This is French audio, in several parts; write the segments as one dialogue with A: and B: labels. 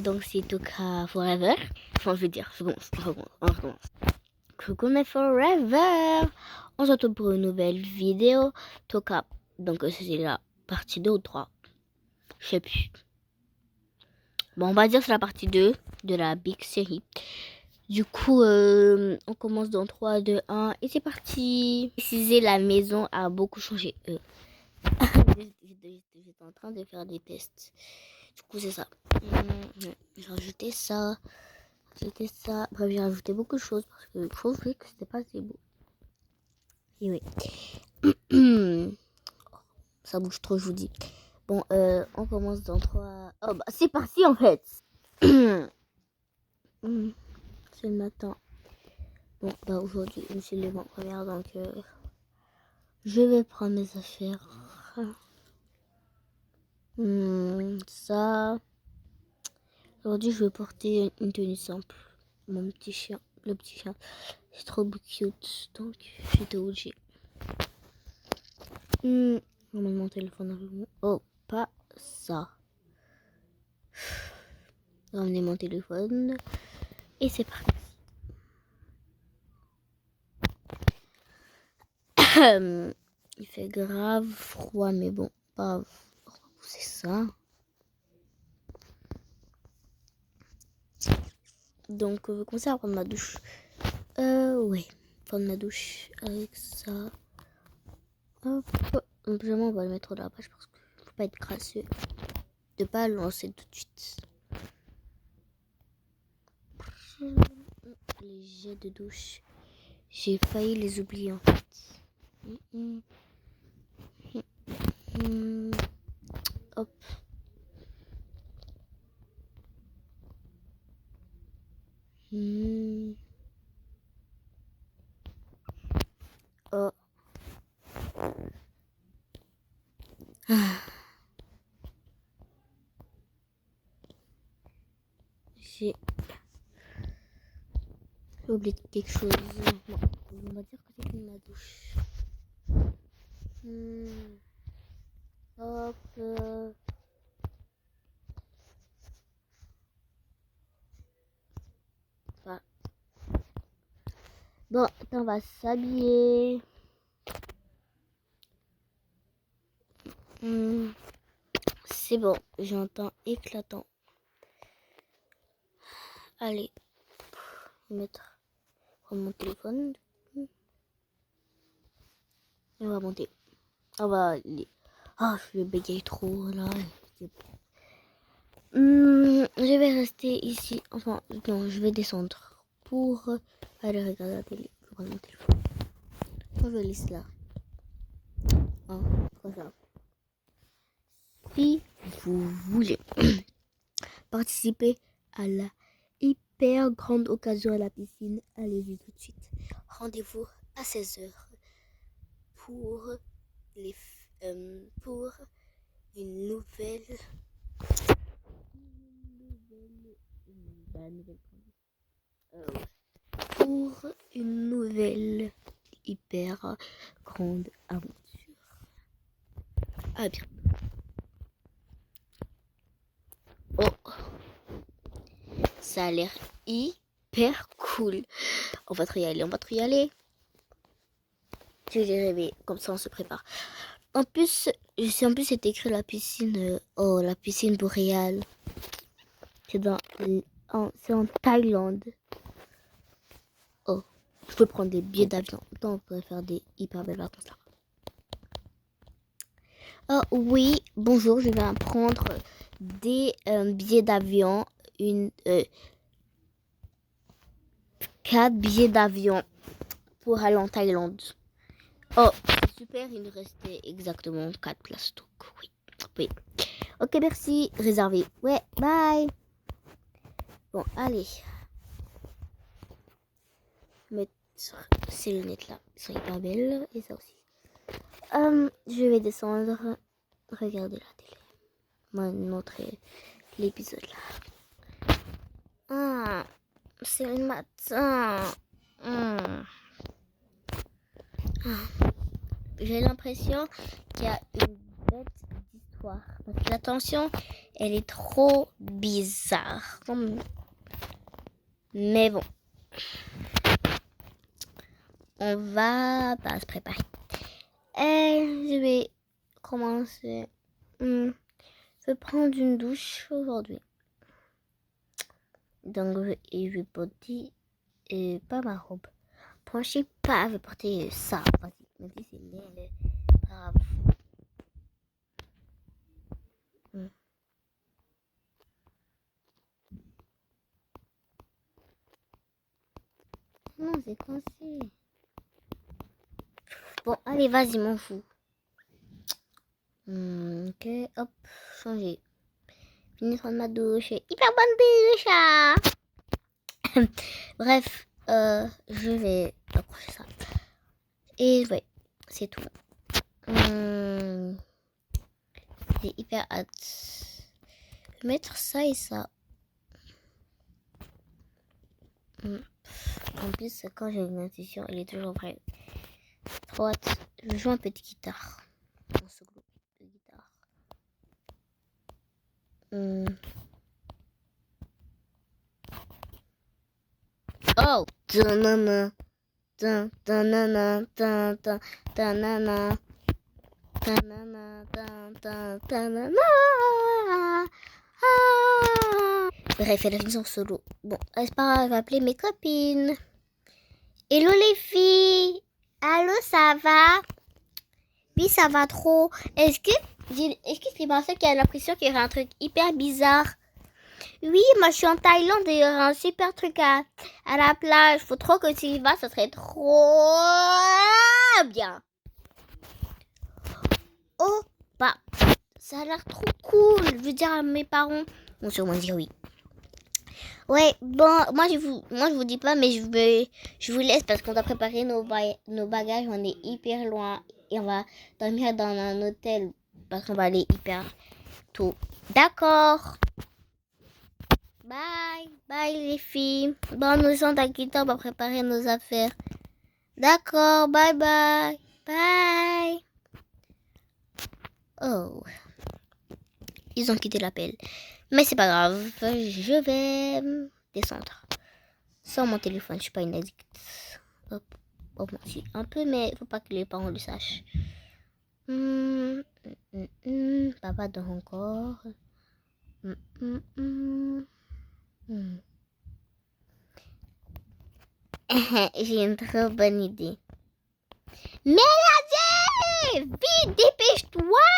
A: Donc c'est Toka Forever. Enfin, je veux dire, on recommence. Coucou mes Forever. On se retrouve pour une nouvelle vidéo. Toka. Donc c'est la partie 2 ou 3. Je sais plus. Bon, on va dire c'est la partie 2 de la big série. Du coup, on commence dans 3, 2, 1 et c'est parti. Préciser, la maison a beaucoup changé. J'étais en train de faire des tests. Du coup, c'est ça. J'ai rajouté ça. Bref, j'ai rajouté beaucoup de choses parce que je trouvais que c'était pas assez beau. Et oui. Ça bouge trop, je vous dis. Bon, on commence dans 3. Oh, bah, c'est parti en fait. C'est le matin. Bon, bah, aujourd'hui, je me suis levée en première, donc je vais prendre mes affaires. Ça. Aujourd'hui, je vais porter une tenue simple. Mon petit chien, le petit chien, c'est trop cute, donc j'étais obligée. Je vais mettre mon téléphone avec moi. Oh, pas ça. Ramener mon téléphone et c'est parti. Il fait grave froid, mais bon, pas. C'est ça. Donc, je vais commencer à prendre ma douche. Ouais, prendre ma douche avec ça. Hop. Vraiment, on va le mettre dans la page parce qu'il ne faut pas être crasseux. De pas le lancer tout de suite. Les jets de douche, j'ai failli les oublier en fait. Hop. Oh. J'ai oublié quelque chose. Bon, on va dire que c'est ma douche. Hop. Voilà. Bon, on va s'habiller. C'est bon, j'entends éclatant. Allez, prendre mon téléphone. Et on va monter. On va aller. Ah, je vais bégayer trop là. Je vais rester ici. Enfin, non, je vais descendre pour aller regarder la télé. Je vais prendre mon téléphone. Je vais laisser là. Hein, comme ça. Si vous voulez participer à la hyper grande occasion à la piscine, allez-y tout de suite. Rendez-vous à 16h pour une nouvelle hyper grande aventure. Ah bien. Oh, ça a l'air hyper cool. On va trop y aller. Je l'ai rêvé, comme ça on se prépare. En plus, c'est écrit la piscine. La piscine boréale. C'est en Thaïlande. Oh, je peux prendre des billets d'avion. Autant on pourrait faire des hyper belles vacances là. Oh oui, bonjour, je vais prendre des billets d'avion. 4 billets d'avion pour aller en Thaïlande. Oh, c'est super, il nous restait exactement 4 places. Donc oui. Ok, merci, réservé. Ouais, bye. Bon, allez. Mettre ces lunettes là, elles sont hyper belles. Et ça aussi. Je vais descendre. Regarder la télé. Moi, montrer l'épisode là. C'est le matin. J'ai l'impression qu'il y a une bête l'histoire. Parce que la tension, elle est trop bizarre. Mais bon. On va se préparer. Je vais commencer. Je vais prendre une douche aujourd'hui. Donc, je vais porter pas ma robe. Bon, je sais pas, je vais porter ça. Vas-y, même si c'est laid, grave. Non, c'est coincé. Bon, allez, vas-y, m'en fous. Ok, hop, changer. Fini de prendre ma douche. Hyper bonne douche, hein. Bref, je vais accrocher ça. Et ouais, c'est tout. J'ai hyper hâte. Je vais mettre ça et ça. En plus, quand j'ai une intuition, elle est toujours vraie. Trop hâte. Je joue un peu de guitare. Un solo de guitare. Oh! Ta-na-na. Ta-na-na. Ta-ta. Ta-na-na. Ta-na-na. Ta-ta. Ta-na-na. Bref, elle a fini son solo. Bon, c'est pas grave, je vais appeler mes copines. Hello les filles! Allô, ça va? Oui, ça va trop. Est-ce que c'est pensé qu'il y a l'impression qu'il y aurait un truc hyper bizarre? Oui, moi je suis en Thaïlande et il y aura un super truc à la plage. Faut trop que tu y vas, ça serait trop bien. Oh, bah, ça a l'air trop cool. Je veux dire à mes parents. Bon, sûrement dire oui. Ouais, bon, moi je vous dis pas, mais je vous laisse parce qu'on doit préparer nos bagages. On est hyper loin et on va dormir dans un hôtel parce qu'on va aller hyper tôt. D'accord. Bye, bye les filles. Bon, nous sommes t'inquiétons, on va préparer nos affaires. D'accord, bye bye. Bye. Oh. Ils ont quitté l'appel. Mais c'est pas grave, je vais descendre. Sans mon téléphone, je suis pas une addict. Hop, hop, si, un peu, mais faut pas que les parents le sachent. Papa dort encore. J'ai une très bonne idée. Mélodie! Vite, dépêche-toi!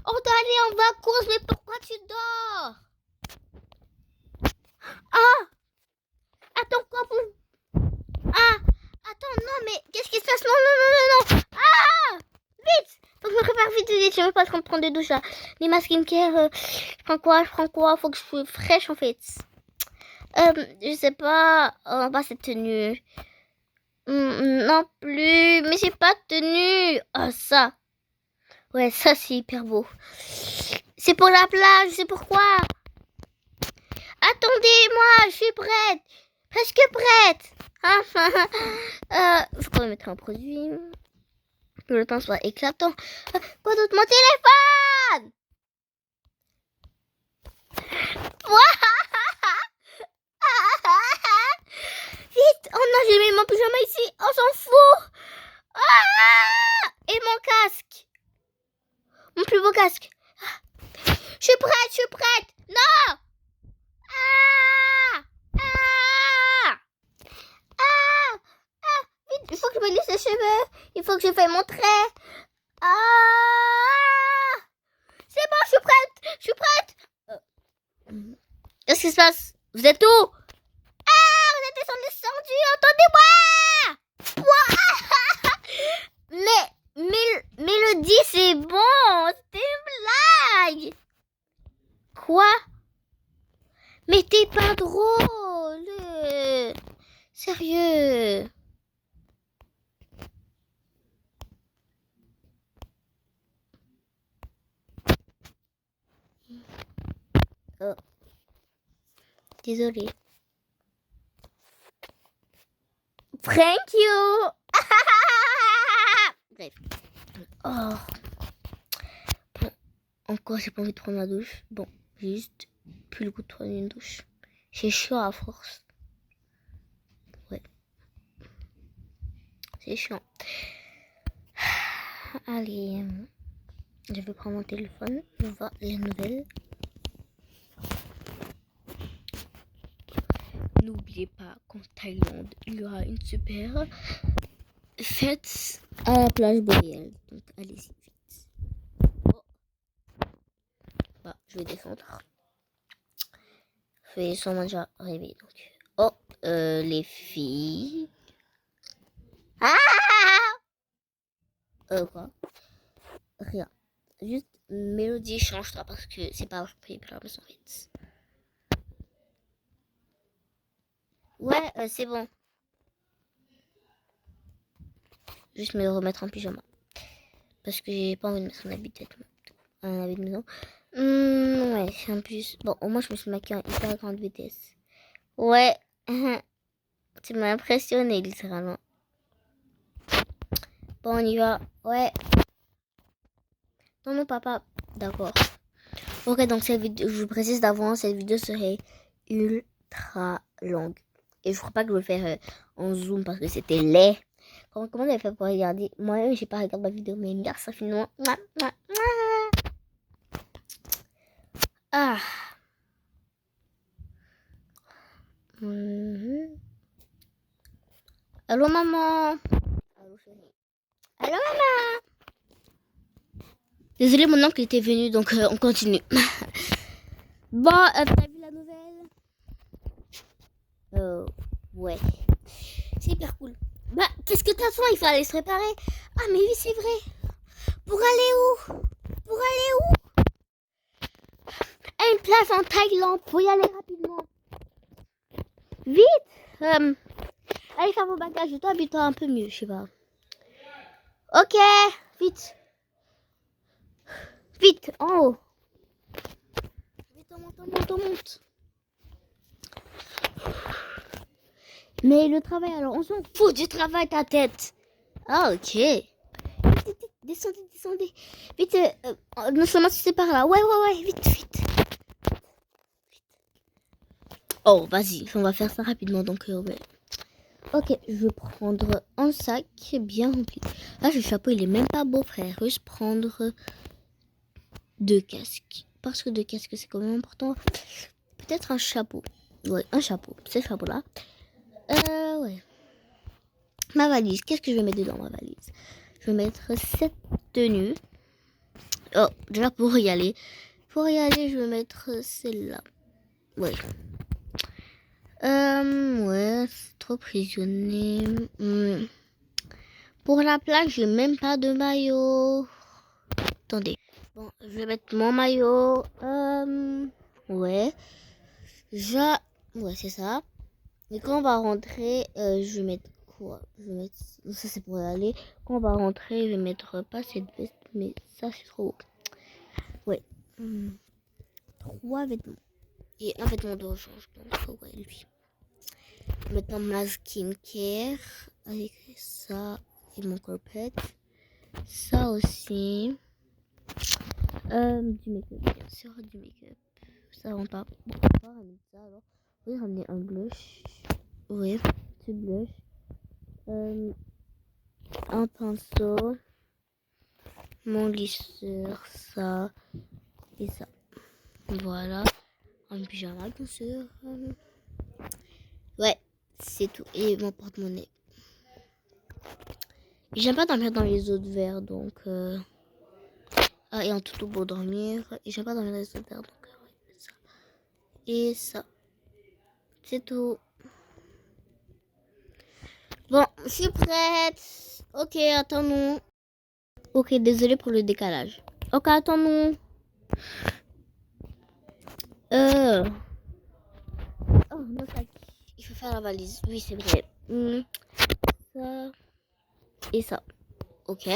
A: On doit aller en vacances, mais pourquoi tu dors? Ah! Attends, quoi pour... Ah! Attends, non, mais qu'est-ce qui se passe? Non, non, non, non, non! Ah! Vite! Faut que je me prépare vite, vite. Je veux pas prendre de douche là. Mais ma skincare, je prends quoi? Faut que je sois fraîche en fait. Je sais pas. Oh, pas cette tenue. Non plus. Mais j'ai pas de tenue. Oh, ça. Ouais, ça c'est hyper beau. C'est pour la plage, c'est pourquoi. Attendez-moi, je suis prête. Presque prête. Faut qu'on mettre un produit. Que le temps soit éclatant. Quoi d'autre? Mon téléphone. Vite. Oh non, j'ai mis mon pyjama ici. On s'en fout. Et mon casque. Mon plus beau casque. Je suis prête. Non. Vite, il faut que je me lisse les cheveux. Il faut que je fasse mon trait. C'est bon, je suis prête. Qu'est-ce qui se passe? Vous êtes où? Vous êtes descendu, entendez-moi. Mais Mélodie, c'est bon. C'était une blague. Quoi? Mais t'es pas drôle. Sérieux. Oh. Désolée. Thank you. Bref. Oh. encore, j'ai pas envie de prendre ma douche. Bon, j'ai juste plus le goût de prendre une douche. C'est chiant à force. Ouais. C'est chiant. Allez, je vais prendre mon téléphone. On va voir les nouvelles. N'oubliez pas qu'en Thaïlande, il y aura une super fête à la plage boréale. Donc, allez-y vite. Oh. Bah, je vais descendre. Je vais sûrement déjà rêver. Donc. Oh, les filles. Ah! Quoi? Rien. Juste mélodie changera parce que c'est pas préparé en fait. Ouais, c'est bon. Juste me remettre en pyjama. Parce que j'ai pas envie de mettre un habit de vêtement. Un habit de maison. Ouais, c'est un plus. Bon, au moins je me suis maquillée en hyper grande vitesse. Ouais. Tu m'as impressionné littéralement. Bon, on y va. Ouais. Non, non, papa. D'accord. Ok, donc cette vidéo, je vous précise d'avance, cette vidéo serait ultra longue. Et je crois pas que je vais faire en zoom parce que c'était laid. Comment elle fait pour regarder? Moi-même, j'ai pas regardé ma vidéo, mais regarde ça finalement. Ah. Allô, maman? Allô, chérie? Allô, maman? Désolée, mon oncle était venu, donc on continue. Bon, t'as vu la nouvelle? Ouais. C'est hyper cool. Bah, qu'est-ce que t'attends? Il faut aller se préparer. Ah, mais oui, c'est vrai. Pour aller où? Pour aller où? À une place en Thaïlande. Faut y aller rapidement. Vite. Allez faire vos bagages. Toi, habille-toi un peu mieux, je sais pas. Ok, vite. Vite, en haut. Vite, on monte. Mais le travail, alors, on s'en fout du travail, ta tête. Ah, ok. Descendez. Vite, nous sommes assistés par là. Ouais, vite. Oh, vas-y, on va faire ça rapidement, donc, ouais. Ok, je vais prendre un sac bien rempli. Là, le chapeau, il est même pas beau, frère. Je vais prendre 2 casques. Parce que 2 casques, c'est quand même important. Peut-être un chapeau. Ouais, un chapeau. Ce chapeau-là. Ouais. Ma valise. Qu'est-ce que je vais mettre dedans, ma valise? Je vais mettre cette tenue. Oh, déjà, pour y aller, je vais mettre celle-là. Ouais. Ouais, c'est trop prisonnier. Pour la plage, j'ai même pas de maillot. Attendez. Bon, je vais mettre mon maillot. Ouais. Ouais, c'est ça. Et quand on va rentrer, je vais mettre quoi? Je vais mettre... Ça, c'est pour y aller. Quand on va rentrer, je vais mettre pas cette veste, mais ça, c'est trop haut. Ouais. 3 vêtements. Et un vêtement de rechange. Donc, ouais, lui. Maintenant, ma skincare. Avec ça et mon corpette. Ça aussi. Du make-up, bien sûr, du make-up. Ça rentre pas. Bon, on va ramener ça alors. Oui, ramener un blush. Oui, du blush. Un pinceau. Mon lisseur, ça. Et ça. Voilà. Un pyjama, bien sûr. Ouais, c'est tout. Et mon porte-monnaie. J'aime pas dormir dans les autres verres, donc... Ah, et un toutou pour dormir. Et j'aime pas dormir dans les autres verres, donc... Ouais, ça. Et ça. C'est tout. Bon, je suis prête. Ok, attends-nous. Ok, désolé pour le décalage. Ok, attends-nous. Oh, mon sac. Il faut faire la valise. Oui, c'est vrai. Ça et ça. Ok.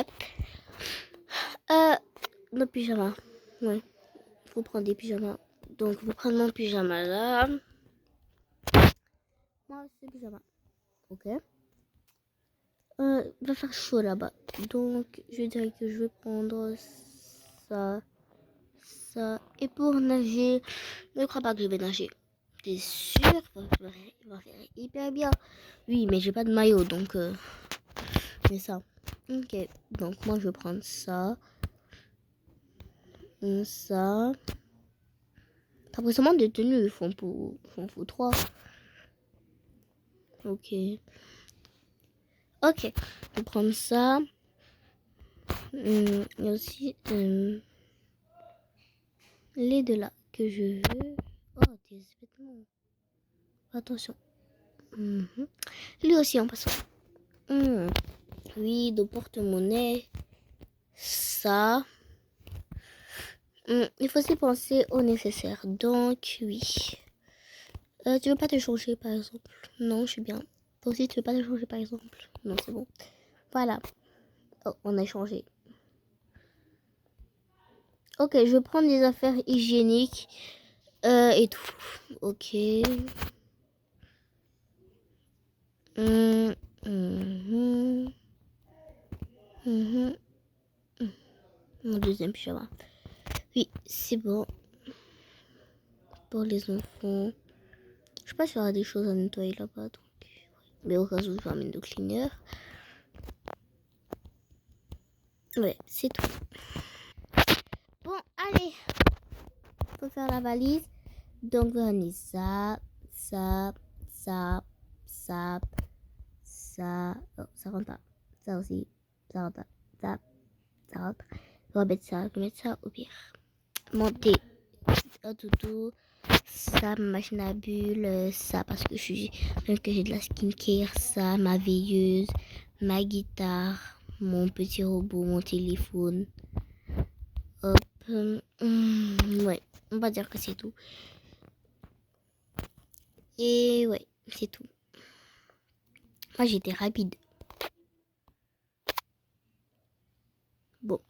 A: Nos pyjamas. Ouais. Faut prendre des pyjamas. Donc, je vais prendre mon pyjama là. Moi, c'est pyjama. Ok. Il va faire chaud là-bas. Donc, je dirais que je vais prendre ça, ça. Et pour nager, je ne crois pas que je vais nager. T'es sûr? Il va faire hyper bien. Oui, mais j'ai pas de maillot, donc... c'est ça. Ok, donc moi je vais prendre ça. Ça. T'as forcément des tenues, ils font pour 3. Ok. Ok, je vais prendre ça. Il y a aussi les deux là que je veux. Oh, des vêtements. Attention. Lui aussi en passant. Oui, de porte-monnaie. Ça. Il faut aussi penser au nécessaire. Donc, oui. Tu veux pas te changer par exemple? Non, je suis bien. Toi aussi, tu veux pas te changer par exemple? Non, c'est bon. Voilà. Oh, on a échangé. Ok, je vais prendre des affaires hygiéniques et tout. Ok. Mon deuxième pyjama. Oui, c'est bon. Pour les enfants. Je sais pas s'il y aura des choses à nettoyer là-bas. Donc... mais au cas où, je ramène le cleaner. Ouais, c'est tout. Bon, allez. Faut faire la valise. Donc, on est ça. Oh, ça rentre pas. Ça aussi. Ça rentre pas. Ça rentre. On va mettre ça au pire. Monter. Un toutou. Ça, ma machine à bulles. Ça, parce que j'ai de la skincare. Ça, ma veilleuse. Ma guitare. Mon petit robot. Mon téléphone. Hop. Ouais. On va dire que c'est tout. Et ouais, c'est tout. Moi, j'étais rapide. Bon.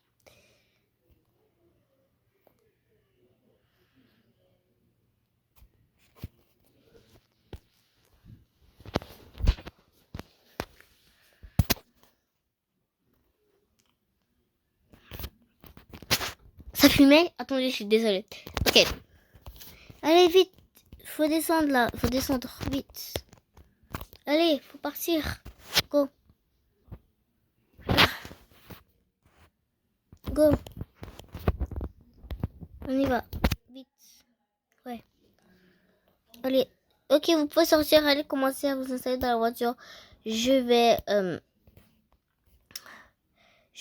A: Ça fumait? Attendez, je suis désolée. Ok. Allez, vite. Faut descendre là. Faut descendre vite. Allez, faut partir. Go. Go. On y va. Vite. Ouais. Allez. Ok, vous pouvez sortir. Allez, commencer à vous installer dans la voiture. Je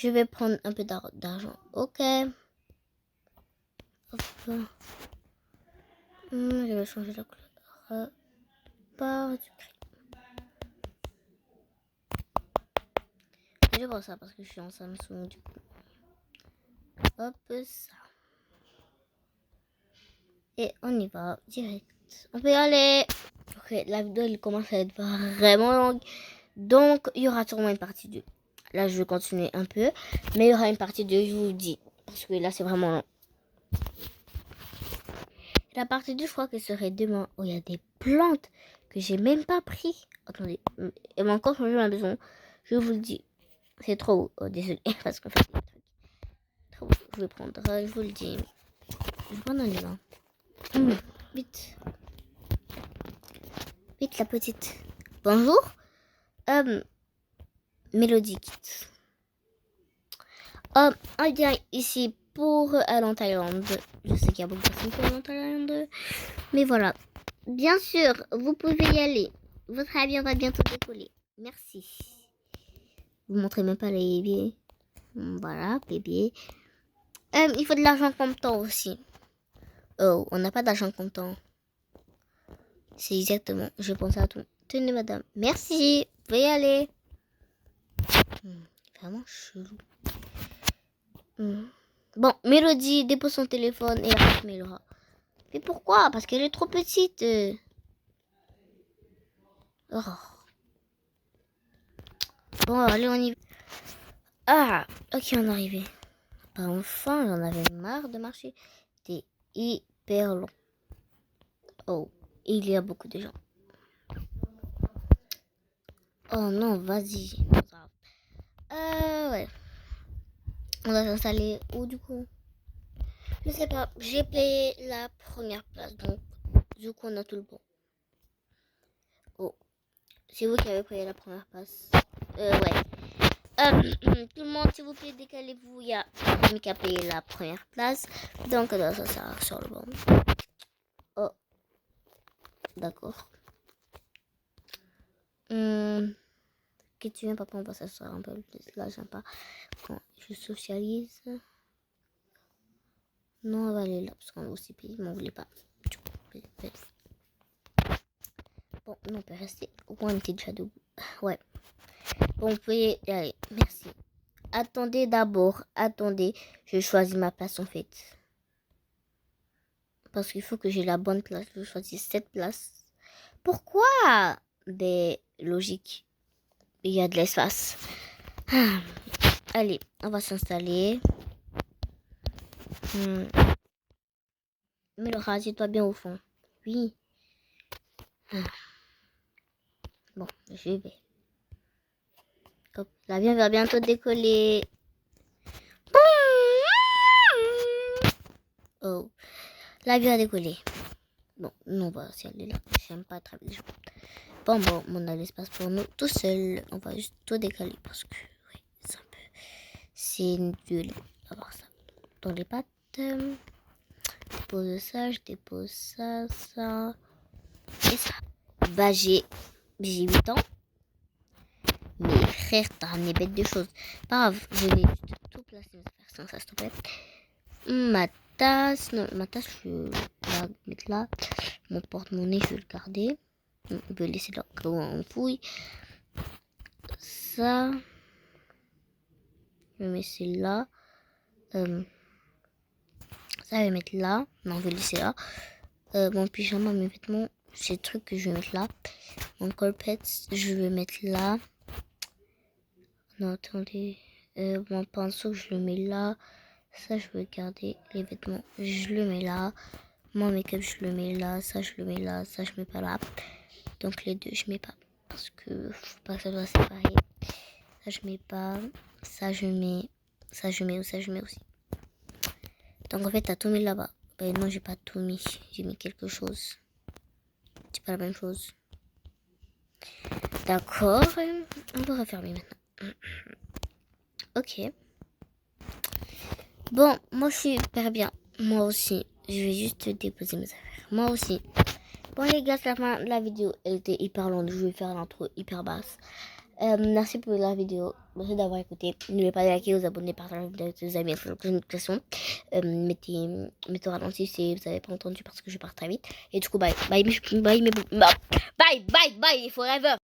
A: vais prendre un peu d'argent. Ok. Hop. Je vais changer la couleur. Par du gris. Je vais voir ça parce que je suis en Samsung du coup. Hop, ça. Et on y va direct. On peut y aller. Ok, la vidéo elle commence à être vraiment longue. Donc, il y aura sûrement une partie 2. Là, je vais continuer un peu. Mais il y aura une partie 2, je vous dis. Parce que là, c'est vraiment long. La partie 2, je crois qu'elle serait demain. Oh, il y a des plantes que j'ai même pas pris. Attendez, elle m'a encore changé ma maison. Je vous le dis. C'est trop haut. Oh, désolé. Parce qu'en fait, c'est trop haut. Je vais prendre, je vous le dis. Je vais prendre un livre. Vite. Vite, la petite. Bonjour. Mélodie Kids. On vient ici pour aller en Thaïlande. Je sais qu'il y a beaucoup de personnes qui vont en Thaïlande. Mais voilà. Bien sûr, vous pouvez y aller. Votre avion va bientôt décoller. Merci. Vous montrez même pas les billets. Voilà, bébé. Il faut de l'argent comptant aussi. Oh, on n'a pas d'argent comptant. C'est exactement. Je pense à tout. Tenez, madame. Merci. Vous pouvez y aller. Vraiment chelou. Bon, Mélodie dépose son téléphone et après Mélora. Mais pourquoi? Parce qu'elle est trop petite. Oh. Bon, allez, on y va. Ah, ok, on est arrivé. Bah, enfin, j'en avais marre de marcher. C'était hyper long. Oh, il y a beaucoup de gens. Oh non, vas-y. Ouais. On va s'installer où du coup? Je sais pas, j'ai payé la première place, donc du coup on a tout le bon. Oh, c'est vous qui avez payé la première place. Ouais. Tout le monde, s'il vous plaît, décalez-vous. Il y a Rémi qui a payé la première place, donc ça sera sur le bon. Oh, d'accord. Que tu viens, papa, on va s'asseoir un peu plus. Là, j'aime pas quand je socialise. Non, on va aller là, parce qu'on va aussi payer, mais on voulait pas. Bon, non, on peut rester. Au moins, on était déjà debout. Ouais. Bon, vous pouvez y aller. Merci. Attendez d'abord. Attendez. Je choisis ma place, en fait. Parce qu'il faut que j'ai la bonne place. Je choisis cette place. Pourquoi? Ben, logique. Il y a de l'espace. Allez, on va s'installer. Mais le rassieds-toi bien au fond. Oui. Bon, je vais. Hop, l'avion va bientôt décoller. Oh, l'avion a décollé. Bon, nous on va aussi aller là. J'aime pas très bien. Bon, on a l'espace pour nous tout seul. On va juste tout décaler parce que, oui, c'est un peu. C'est nul. On va voir ça. Dans les pattes. Dépose ça, je dépose ça, ça. Et ça. Bah, j'ai 8 ans. Mais frère, t'as ramené bête de choses. Pas grave, je vais juste tout placer mes affaires sans ça, s'il te plaît. Ma tasse, non, ma tasse, je vais la mettre là. Mon porte-monnaie, je vais le garder. Je vais le laisser là, où on fouille. Ça, je vais mettre là. Ça, je vais mettre là. Non, je vais le laisser là. Mon pyjama, mes vêtements, c'est le truc que je vais mettre là. Mon carpet, je vais mettre là. Non, attendez. Mon pinceau, je le mets là. Ça, je vais garder. Les vêtements, je le mets là. Mon make-up, je le mets là. Ça, je le mets là. Ça, je mets pas là. Donc, les deux, je mets pas. Parce que faut pas que ça soit séparé. Ça, je mets pas. Ça, je mets. Ça, je mets. Ça, je mets aussi. Donc, en fait, t'as tout mis là-bas. Ben non, j'ai pas tout mis. J'ai mis quelque chose. C'est pas la même chose. D'accord. On va refermer maintenant. Ok. Bon, moi je suis hyper bien. Moi aussi. Je vais juste déposer mes affaires. Moi aussi. Bon les gars, c'est la fin de la vidéo. Elle était hyper longue. Je vais faire l'intro hyper basse. Merci pour la vidéo. Merci d'avoir écouté. N'oubliez pas de liker, vous abonner, partager la vidéo avec vos amis, faire une notification. Mettez au ralenti si vous n'avez pas entendu parce que je pars très vite. Et du coup, bye. Bye, bye, bye, bye, bye, forever.